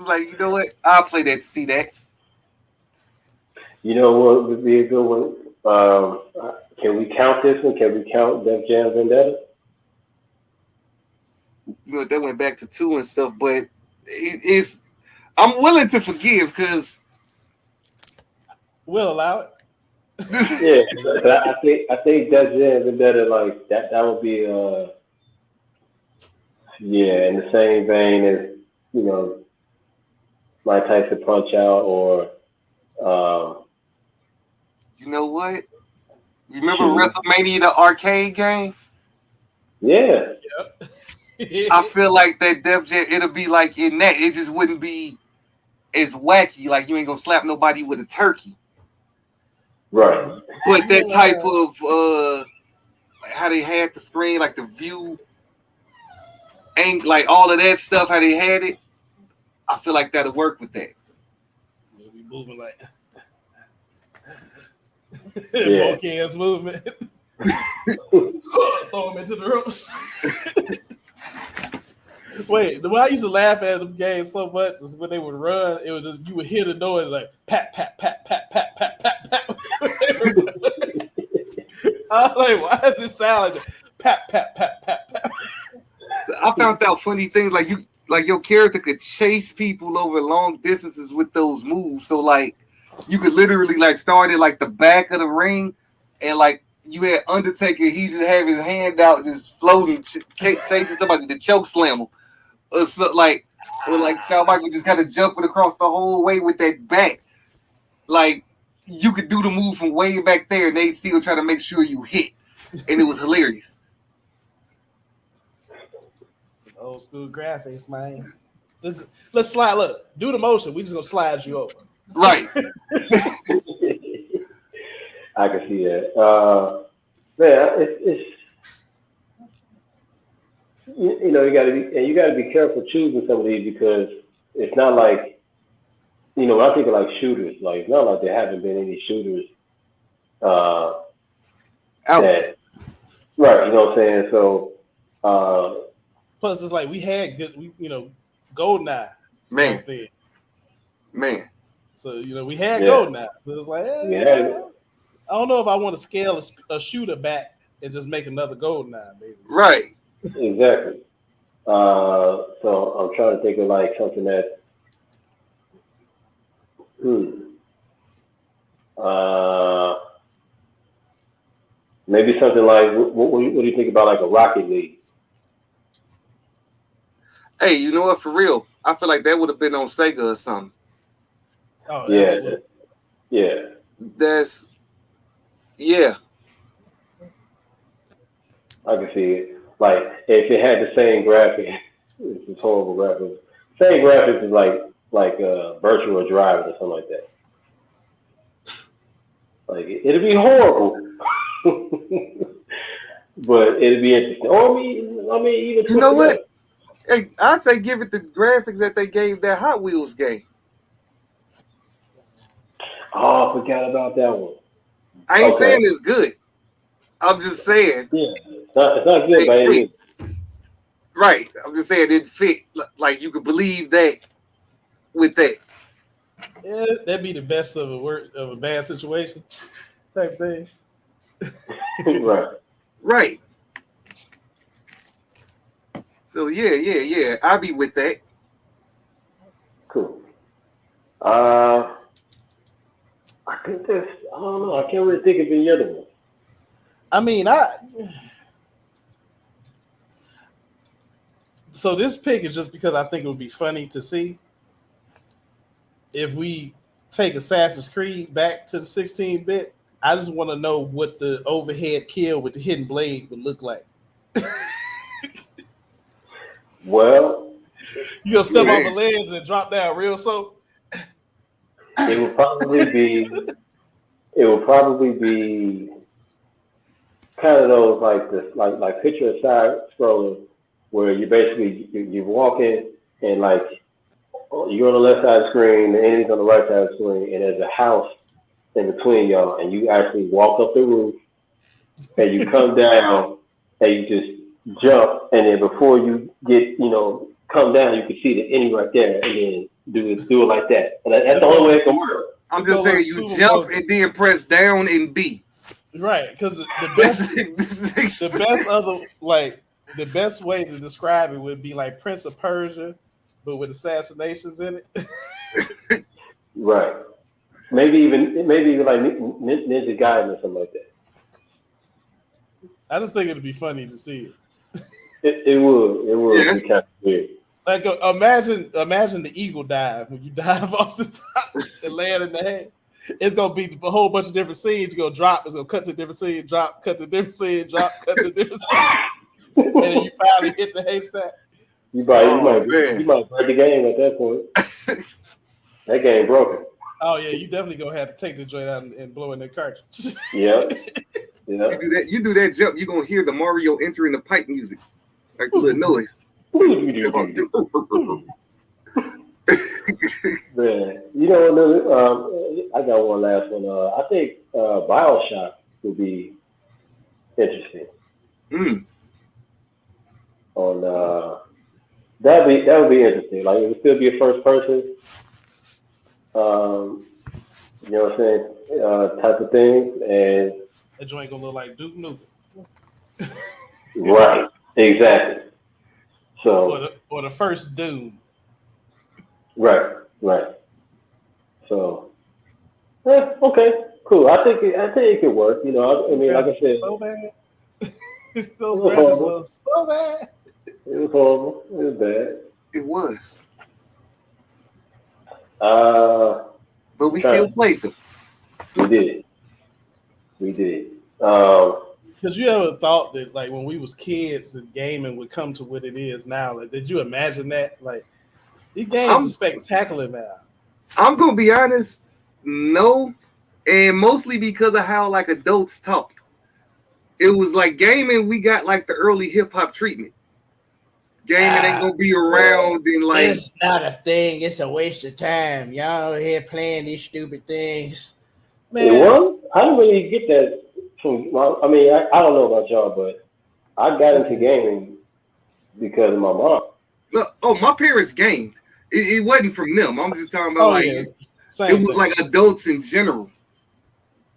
Like, you know what? I'll play that to see that. You know what would be a good one? Can we count this one? Can we count Def Jam Vendetta? You know, that went back to 2 and stuff, but it's I'm willing to forgive because we'll allow it. Yeah, but I think Def Jam Vendetta like that would be in the same vein as my types of Punch Out or you know what? Remember WrestleMania, the arcade game? Yeah. Yep. I feel like that Def Jam, it'll be like in that. It just wouldn't be as wacky. Like you ain't gonna slap nobody with a turkey. Right. But that type of how they had the screen, like the view, and like all of that stuff, how they had it, I feel like that'll work with that. We'll be moving like Yeah. Monkey-ass movement. Throw him into the ropes. Wait, the way I used to laugh at them games so much is when they would run, it was just you would hear the noise like pat pat pat pat pat pat pat pat. I was like, why does it sound like pat pat pat pat pat? So I found out funny things like your character could chase people over long distances with those moves. So like you could literally like start at like the back of the ring, and like you had Undertaker, he just have his hand out, just floating, chasing somebody to choke slam him, or so, like Shawn Michaels just kind of jumping across the whole way with that back. Like you could do the move from way back there, and they still try to make sure you hit, and it was hilarious. Old school graphics, man. Let's slide. Look, do the motion. We just gonna slide you over. Right. I can see that. Man, it's you got to be careful choosing some of these because it's not like when I think of like shooters, like it's not like there haven't been any shooters uh, Out. that right. You know what I'm saying? So Plus, it's like we had good, GoldenEye. Man. There. Man. So we had GoldenEye. So it's like, I don't know if I want to scale a shooter back and just make another GoldenEye, maybe. Right. Exactly. So I'm trying to think of like something that. Maybe something like what do you think about like a Rocket League? Hey, you know what? For real, I feel like that would have been on Sega or something. Oh yeah. That's I can see it. Like if it had the same graphics, it's horrible graphics. Same graphics is like virtual drivers or something like that. Like it'd be horrible, but it'd be interesting. Or I mean, even you know what? Hey, I'd say give it the graphics that they gave that Hot Wheels game. Oh, I forgot about that one. I ain't saying it's good. I'm just saying. Yeah, it's not good by any means. Right. I'm just saying it fit. Like you could believe that with that. Yeah, that'd be the best of a bad situation type thing. Right. So yeah. I'll be with that. Cool. I think I don't know. I can't really think of any other one. I mean, so this pick is just because I think it would be funny to see if we take Assassin's Creed back to the 16-bit. I just want to know what the overhead kill with the hidden blade would look like. Well, you gonna step on the legs and drop down real slow? It would probably be kind of those like picture a side scroller where you basically you're walking and like you're on the left side of the screen, the enemy's on the right side of the screen, and there's a house in between y'all, and you actually walk up the roof and you come down and you just jump, and then before you get come down, you can see the enemy right there, and then do it like that. And that's the only way it can work. I'm just saying you jump and then press down and B. Right, because the best way to describe it would be like Prince of Persia, but with assassinations in it. Right. Maybe even like Ninja Gaiden or something like that. I just think it'd be funny to see it. It would be kind of weird. Like imagine the eagle dive when you dive off the top and land in the head. It's gonna be a whole bunch of different scenes. You're gonna drop. It's gonna cut to a different scene. Drop. Cut to a different scene. Drop. Cut to a different scene. And then you finally hit the haystack. You might break the game at that point. That game broken. Oh yeah, you definitely gonna have to take the joint out and blow in the cartridge. Yeah. You do that jump. You're gonna hear the Mario entering the pipe music, like a little noise. Man, I got one last one. I think BioShock would be interesting. On that would be interesting. Like it would still be a first person, you know what I'm saying, type of thing, and that joint gonna look like Duke Nukem. Right, exactly. So or the first Doom. Right. So, okay, cool. I think it could work. I mean, like I said, so bad. Those graphics were so bad. It was horrible. It was bad. It was. But we still played them. We did. Because you ever thought that, like, when we was kids, that gaming would come to what it is now? Like, did you imagine that? Like, these games are spectacular now. I'm gonna be honest, no, and mostly because of how like adults talk. It was like gaming. We got like the early hip hop treatment. Gaming ain't gonna be around in like. It's not a thing. It's a waste of time. Y'all here playing these stupid things. Man, it was. I didn't really get that from. I mean, I don't know about y'all, but I got into gaming because of my mom. Look, my parents gamed. It wasn't from them. I'm just talking about it was like adults in general.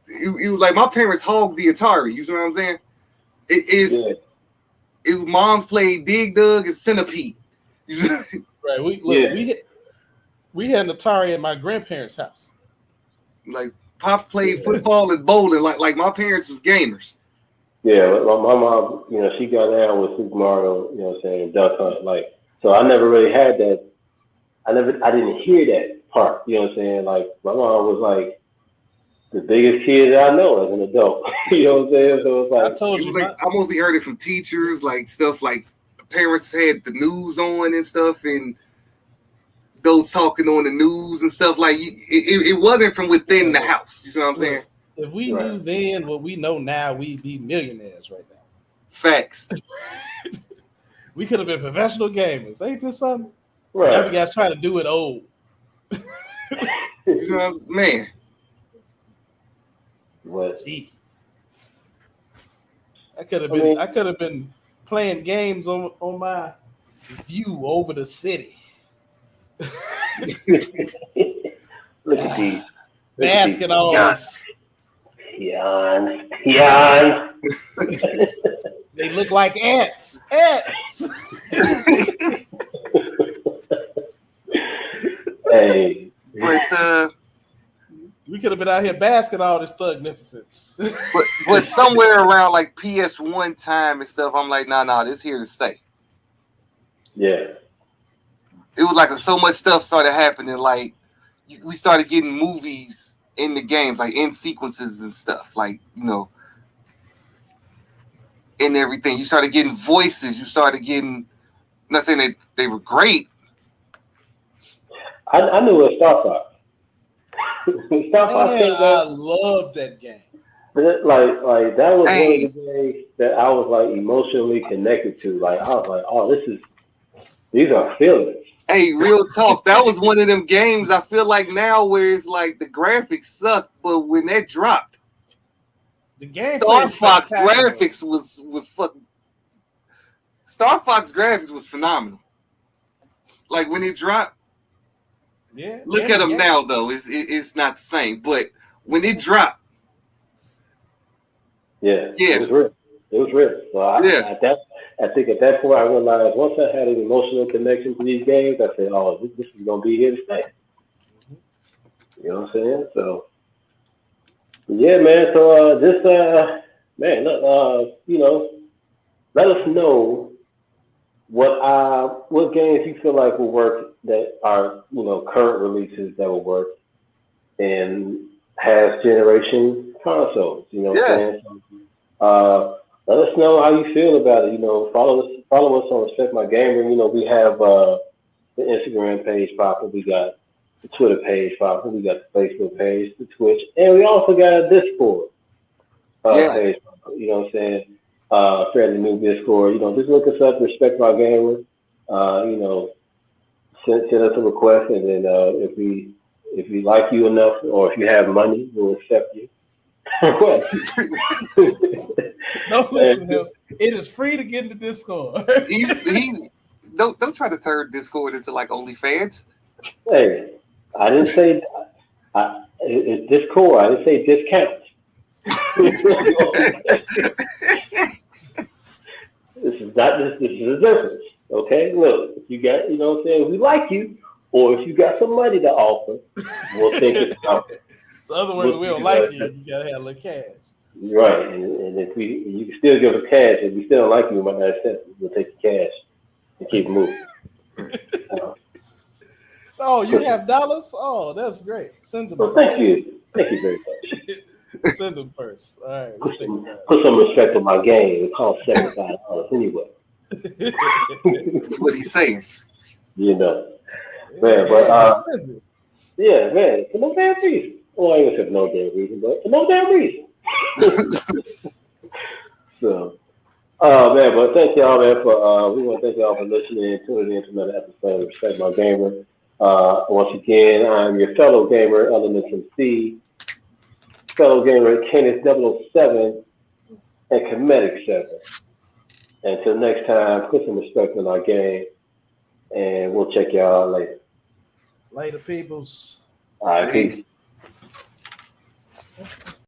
It was like my parents hogged the Atari. You know what I'm saying? It was moms played Dig Dug and Centipede. Right. We had an Atari at my grandparents' house. Like Pops played football and bowling. Like my parents was gamers. Yeah, my mom, she got down with Super Mario, what I'm saying, Duck Hunt. Like, so I never really had that. I didn't hear that part. You know what I'm saying? Like, my mom was like the biggest kid I know as an adult. You know what I'm saying? So it's like, I told you, I mostly heard it from teachers, like stuff like parents had the news on and stuff, and those talking on the news and stuff. Like, it wasn't from within the house. You know what I'm saying? If we knew then what we know now, we'd be millionaires right now. Facts. We could have been professional gamers. Ain't this something? Right. Now we guys try to do it old. You know, man. What? Gee. I could have been playing games on my view over the city. Look at these. Basking on Yawn. They look like ants. Ants. Hey. But we could have been out here basking all this thugnificence. but somewhere around like PS1 time and stuff, I'm like, nah, this here to stay. Yeah. It was like so much stuff started happening. Like we started getting movies in the games, like in sequences and stuff, like, and everything. You started getting voices. You started getting. I'm not saying that they were great. I knew it was Star Fox. I love that game. But like that was one of the games that I was like emotionally connected to. Like I was like, oh, these are feelings. Hey, real talk. That was one of them games I feel like now where it's like the graphics suck, but when that dropped, the game Star Fox graphics was fucking. Star Fox graphics was phenomenal. Like when it dropped. Yeah. Look at them now though. It's not the same, but when it dropped. Yeah. It was real. So I think at that point I realized once I had an emotional connection to these games, I said, oh, this is gonna be here to stay. You know what I'm saying? So yeah, man. So let us know what games you feel like will work that are current releases that will work in past generation consoles. You know what I'm saying? So, let us know how you feel about it. Follow us on Respekt My Gamer. We have the Instagram page popping. We got the Twitter page popping. We got the Facebook page, the Twitch, and we also got a Discord page popping. You know what I'm saying? Fairly new Discord. Just look us up, Respekt My Gamer. Send us a request, and then if we like you enough, or if you have money, we'll accept you. No, listen to him. It is free to get into Discord. he's don't try to turn Discord into like OnlyFans. Hey, I didn't say it's Discord. I didn't say discount. This is a difference. Okay, look, if you got, what I'm saying, we like you, or if you got some money to offer, we'll take it out. So, in other words, we don't like you. You gotta have a little cash. Right, and if you can still give us cash. If we still don't like you, we might not accept it. We'll take the cash and keep moving. Oh, you have dollars? Oh, that's great. Send them. Well, thank you very much. Send them first. All right. Put some respect on my game. It costs $75 anyway. That's what he's saying. Man, but yeah, man, for no damn reason. Well, I ain't gonna say for no damn reason, but for no damn reason. So, Oh man, but thank y'all, man, for we want to thank y'all for listening and tuning in to another episode of Respect My Gamer. Once again, I'm your fellow gamer, Elements MC, fellow gamer Kenneth 007 and Comedic 7. Until next time, put some respect in our game, and we'll check y'all later. Later, peoples. All right, peace.